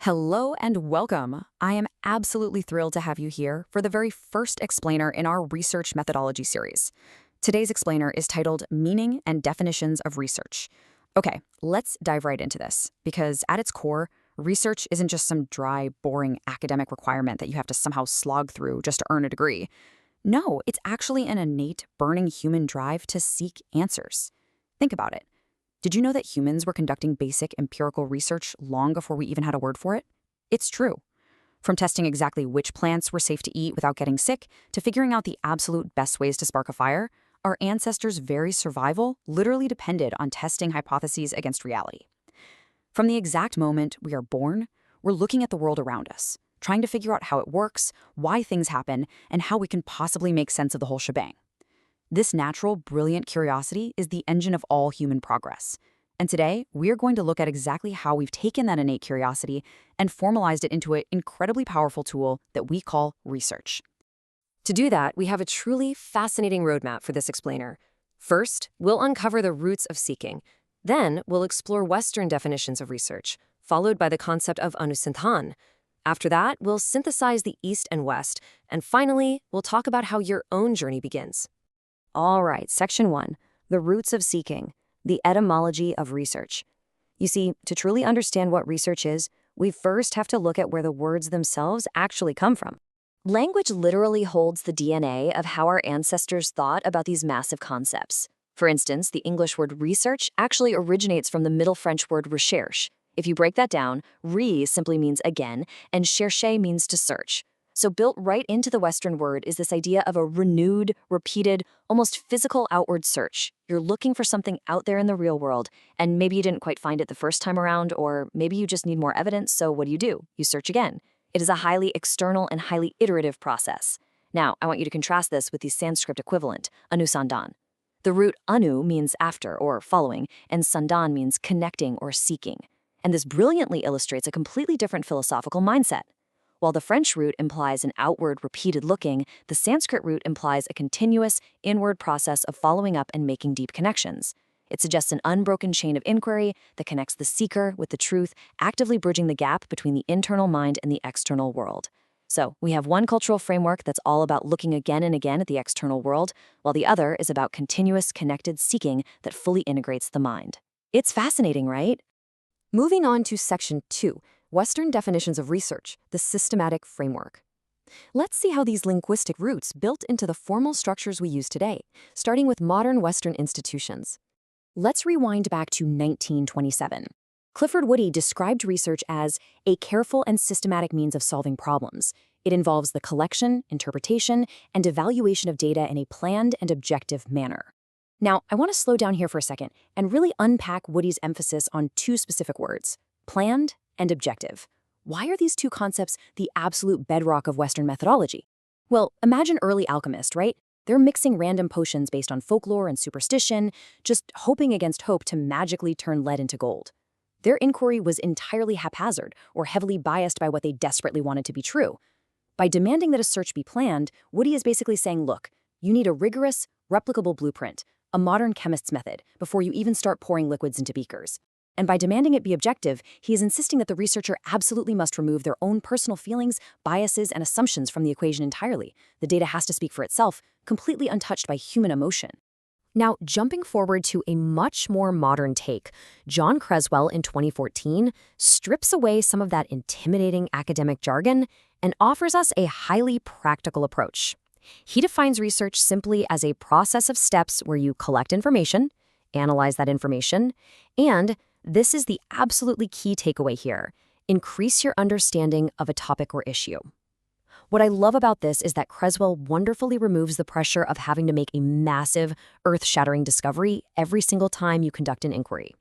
Hello and welcome. I am absolutely thrilled to have you here for the very first explainer in our research methodology series. Today's explainer is titled Meaning and Definitions of Research. Okay, let's dive right into this, because at its core, research isn't just some dry, boring academic requirement that you have to somehow slog through just to earn a degree. No, it's actually an innate, burning human drive to seek answers. Think about it. Did you know that humans were conducting basic empirical research long before we even had a word for it? It's true. From testing exactly which plants were safe to eat without getting sick to figuring out the absolute best ways to spark a fire, our ancestors' very survival literally depended on testing hypotheses against reality. From the exact moment we are born, we're looking at the world around us, trying to figure out how it works, why things happen, and how we can possibly make sense of the whole shebang. This natural, brilliant curiosity is the engine of all human progress. And today, we're going to look at exactly how we've taken that innate curiosity and formalized it into an incredibly powerful tool that we call research. To do that, we have a truly fascinating roadmap for this explainer. First, we'll uncover the roots of seeking. Then, we'll explore Western definitions of research, followed by the concept of anusandhan. After that, we'll synthesize the East and West. And finally, we'll talk about how your own journey begins. All right, Section 1, the roots of seeking, the etymology of research. You see, to truly understand what research is, we first have to look at where the words themselves actually come from. Language literally holds the DNA of how our ancestors thought about these massive concepts. For instance, the English word research actually originates from the Middle French word recherche. If you break that down, re simply means again, and chercher means to search. So built right into the Western word is this idea of a renewed, repeated, almost physical outward search. You're looking for something out there in the real world, and maybe you didn't quite find it the first time around, or maybe you just need more evidence, so what do? You search again. It is a highly external and highly iterative process. Now, I want you to contrast this with the Sanskrit equivalent, anusandhan. The root anu means after or following, and sandhan means connecting or seeking. And this brilliantly illustrates a completely different philosophical mindset. While the French root implies an outward, repeated looking, the Sanskrit root implies a continuous, inward process of following up and making deep connections. It suggests an unbroken chain of inquiry that connects the seeker with the truth, actively bridging the gap between the internal mind and the external world. So, we have one cultural framework that's all about looking again and again at the external world, while the other is about continuous, connected seeking that fully integrates the mind. It's fascinating, right? Moving on to Section 2. Western definitions of research, the systematic framework. Let's see how these linguistic roots built into the formal structures we use today, starting with modern Western institutions. Let's rewind back to 1927. Clifford Woody described research as a careful and systematic means of solving problems. It involves the collection, interpretation, and evaluation of data in a planned and objective manner. Now, I want to slow down here for a second and really unpack Woody's emphasis on two specific words, planned and objective. Why are these two concepts the absolute bedrock of Western methodology? Well, imagine early alchemists, right? They're mixing random potions based on folklore and superstition, just hoping against hope to magically turn lead into gold. Their inquiry was entirely haphazard or heavily biased by what they desperately wanted to be true. By demanding that a search be planned, Woody is basically saying, look, you need a rigorous, replicable blueprint, a modern chemist's method, before you even start pouring liquids into beakers. And by demanding it be objective, he is insisting that the researcher absolutely must remove their own personal feelings, biases, and assumptions from the equation entirely. The data has to speak for itself, completely untouched by human emotion. Now, jumping forward to a much more modern take, John Creswell in 2014 strips away some of that intimidating academic jargon and offers us a highly practical approach. He defines research simply as a process of steps where you collect information, analyze that information, and this is the absolutely key takeaway here. Increase your understanding of a topic or issue. What I love about this is that Creswell wonderfully removes the pressure of having to make a massive, earth-shattering discovery every single time you conduct an inquiry.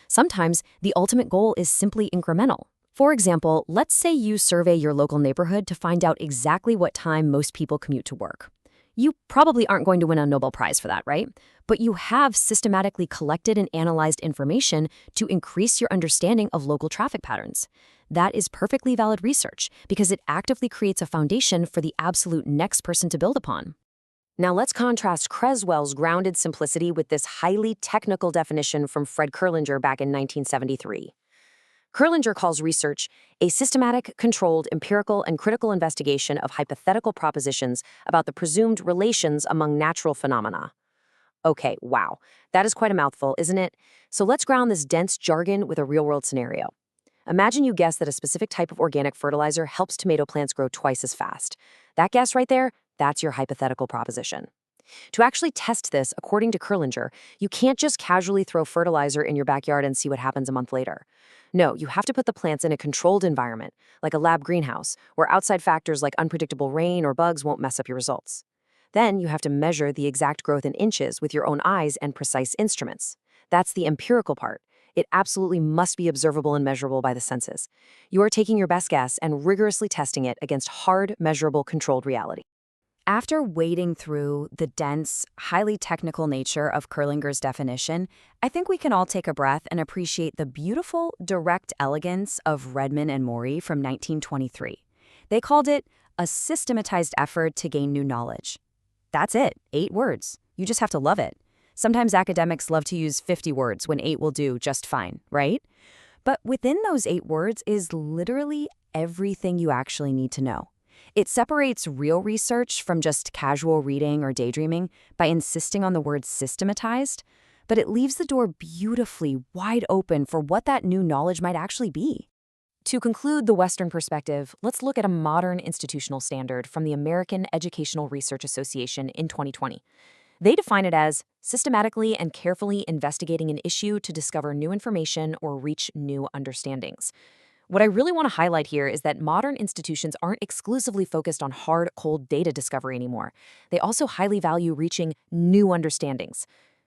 Sometimes, the ultimate goal is simply incremental. For example, let's say you survey your local neighborhood to find out exactly what time most people commute to work. You probably aren't going to win a Nobel Prize for that, right? But you have systematically collected and analyzed information to increase your understanding of local traffic patterns. That is perfectly valid research because it actively creates a foundation for the absolute next person to build upon. Now let's contrast Creswell's grounded simplicity with this highly technical definition from Fred Kerlinger back in 1973. Kurlinger calls research a systematic, controlled, empirical, and critical investigation of hypothetical propositions about the presumed relations among natural phenomena. Okay, wow. That is quite a mouthful, isn't it? So let's ground this dense jargon with a real-world scenario. Imagine you guess that a specific type of organic fertilizer helps tomato plants grow twice as fast. That guess right there, that's your hypothetical proposition. To actually test this, according to Kurlinger, you can't just casually throw fertilizer in your backyard and see what happens a month later. No, you have to put the plants in a controlled environment, like a lab greenhouse, where outside factors like unpredictable rain or bugs won't mess up your results. Then you have to measure the exact growth in inches with your own eyes and precise instruments. That's the empirical part. It absolutely must be observable and measurable by the senses. You are taking your best guess and rigorously testing it against hard, measurable, controlled reality. After wading through the dense, highly technical nature of Kurlinger's definition, I think we can all take a breath and appreciate the beautiful, direct elegance of Redman and Morey from 1923. They called it a systematized effort to gain new knowledge. That's it, 8 words. You just have to love it. Sometimes academics love to use 50 words when 8 will do just fine, right? But within those 8 words is literally everything you actually need to know. It separates real research from just casual reading or daydreaming by insisting on the word systematized, but it leaves the door beautifully wide open for what that new knowledge might actually be. To conclude the Western perspective, let's look at a modern institutional standard from the American Educational Research Association in 2020. They define it as systematically and carefully investigating an issue to discover new information or reach new understandings. What I really want to highlight here is that modern institutions aren't exclusively focused on hard, cold data discovery anymore. They also highly value reaching new understandings.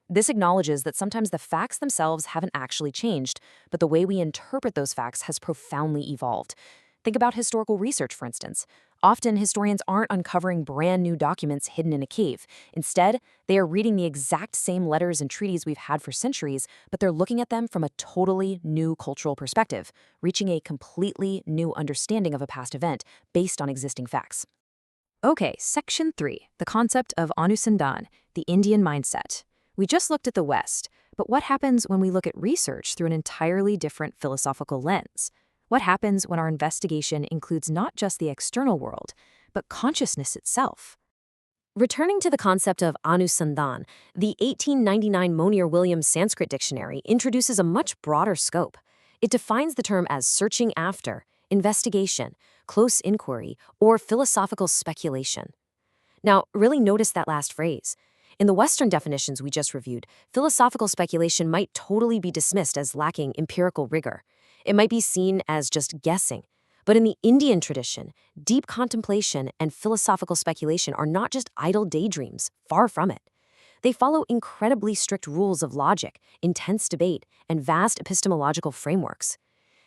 This acknowledges that sometimes the facts themselves haven't actually changed, but the way we interpret those facts has profoundly evolved. Think about historical research, for instance. Often, historians aren't uncovering brand new documents hidden in a cave. Instead, they are reading the exact same letters and treaties we've had for centuries, but they're looking at them from a totally new cultural perspective, reaching a completely new understanding of a past event based on existing facts. Okay, Section 3, the concept of Anusandhan, the Indian mindset. We just looked at the West, but what happens when we look at research through an entirely different philosophical lens? What happens when our investigation includes not just the external world, but consciousness itself? Returning to the concept of Anusandhan, the 1899 Monier-Williams Sanskrit Dictionary introduces a much broader scope. It defines the term as searching after, investigation, close inquiry, or philosophical speculation. Now, really notice that last phrase. In the Western definitions we just reviewed, philosophical speculation might totally be dismissed as lacking empirical rigor. It might be seen as just guessing. But in the Indian tradition, deep contemplation and philosophical speculation are not just idle daydreams, far from it. They follow incredibly strict rules of logic, intense debate, and vast epistemological frameworks.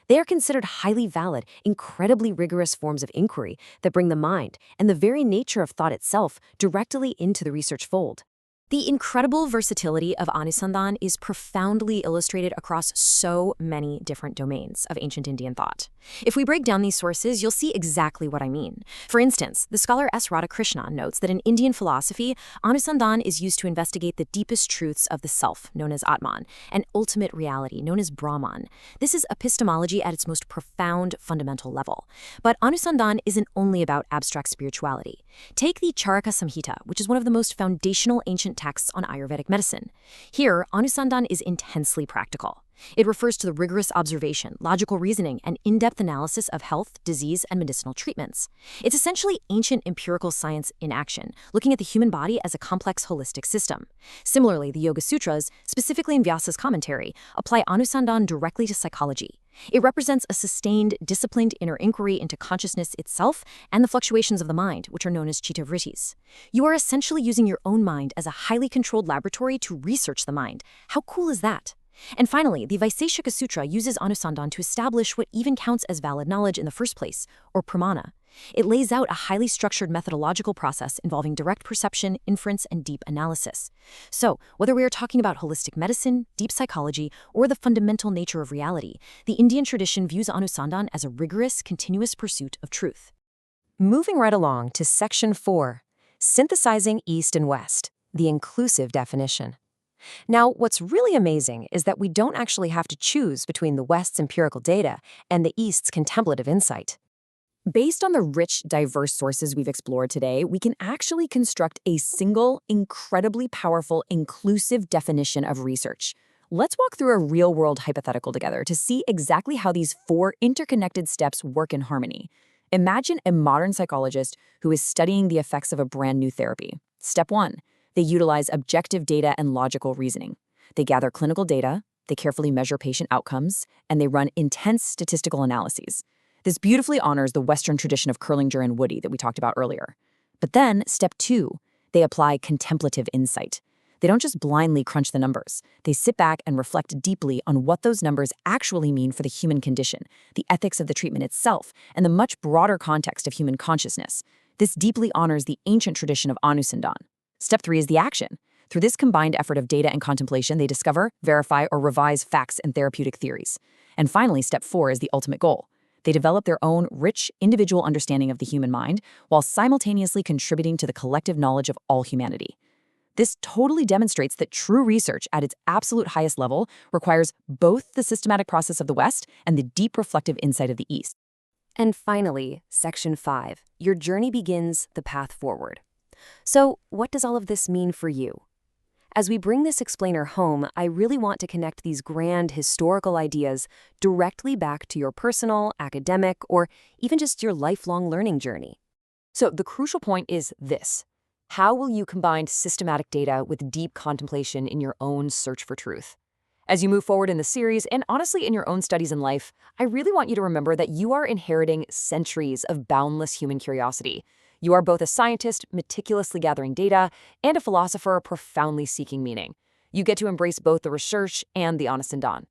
They are considered highly valid, incredibly rigorous forms of inquiry that bring the mind and the very nature of thought itself directly into the research fold. The incredible versatility of Anusandhan is profoundly illustrated across so many different domains of ancient Indian thought. If we break down these sources, you'll see exactly what I mean. For instance, the scholar S. Radhakrishnan notes that in Indian philosophy, Anusandhan is used to investigate the deepest truths of the self, known as Atman, and ultimate reality, known as Brahman. This is epistemology at its most profound, fundamental level. But Anusandhan isn't only about abstract spirituality. Take the Charaka Samhita, which is one of the most foundational ancient texts on Ayurvedic medicine. Here, Anusandhan is intensely practical. It refers to the rigorous observation, logical reasoning, and in-depth analysis of health, disease, and medicinal treatments. It's essentially ancient empirical science in action, looking at the human body as a complex, holistic system. Similarly, the Yoga Sutras, specifically in Vyasa's commentary, apply Anusandhan directly to psychology. It represents a sustained, disciplined inner inquiry into consciousness itself and the fluctuations of the mind, which are known as chitta vrittis. You are essentially using your own mind as a highly controlled laboratory to research the mind. How cool is that? And finally, the Vaiseshika Sutra uses Anusandhan to establish what even counts as valid knowledge in the first place, or pramana. It lays out a highly structured methodological process involving direct perception, inference, and deep analysis. So, whether we are talking about holistic medicine, deep psychology, or the fundamental nature of reality, the Indian tradition views Anusandhan as a rigorous, continuous pursuit of truth. Moving right along to Section 4, Synthesizing East and West, the inclusive definition. Now, what's really amazing is that we don't actually have to choose between the West's empirical data and the East's contemplative insight. Based on the rich, diverse sources we've explored today, we can actually construct a single, incredibly powerful, inclusive definition of research. Let's walk through a real-world hypothetical together to see exactly how these four interconnected steps work in harmony. Imagine a modern psychologist who is studying the effects of a brand new therapy. Step 1. They utilize objective data and logical reasoning. They gather clinical data, they carefully measure patient outcomes, and they run intense statistical analyses. This beautifully honors the Western tradition of Curlinger and Woody that we talked about earlier. But then, step 2, they apply contemplative insight. They don't just blindly crunch the numbers. They sit back and reflect deeply on what those numbers actually mean for the human condition, the ethics of the treatment itself, and the much broader context of human consciousness. This deeply honors the ancient tradition of Anusandhan. Step 3 is the action. Through this combined effort of data and contemplation, they discover, verify, or revise facts and therapeutic theories. And finally, step 4 is the ultimate goal. They develop their own rich, individual understanding of the human mind while simultaneously contributing to the collective knowledge of all humanity. This totally demonstrates that true research at its absolute highest level requires both the systematic process of the West and the deep reflective insight of the East. And finally, Section 5, your journey begins the path forward. So, what does all of this mean for you? As we bring this explainer home, I really want to connect these grand historical ideas directly back to your personal, academic, or even just your lifelong learning journey. So the crucial point is this. How will you combine systematic data with deep contemplation in your own search for truth? As you move forward in the series, and honestly in your own studies in life, I really want you to remember that you are inheriting centuries of boundless human curiosity. You are both a scientist, meticulously gathering data, and a philosopher, profoundly seeking meaning. You get to embrace both the research and the Anusandhan.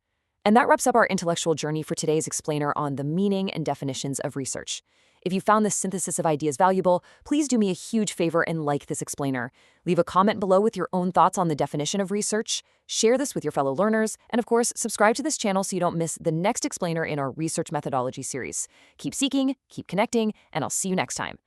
And that wraps up our intellectual journey for today's explainer on the meaning and definitions of research. If you found this synthesis of ideas valuable, please do me a huge favor and like this explainer. Leave a comment below with your own thoughts on the definition of research, share this with your fellow learners, and of course, subscribe to this channel so you don't miss the next explainer in our research methodology series. Keep seeking, keep connecting, and I'll see you next time.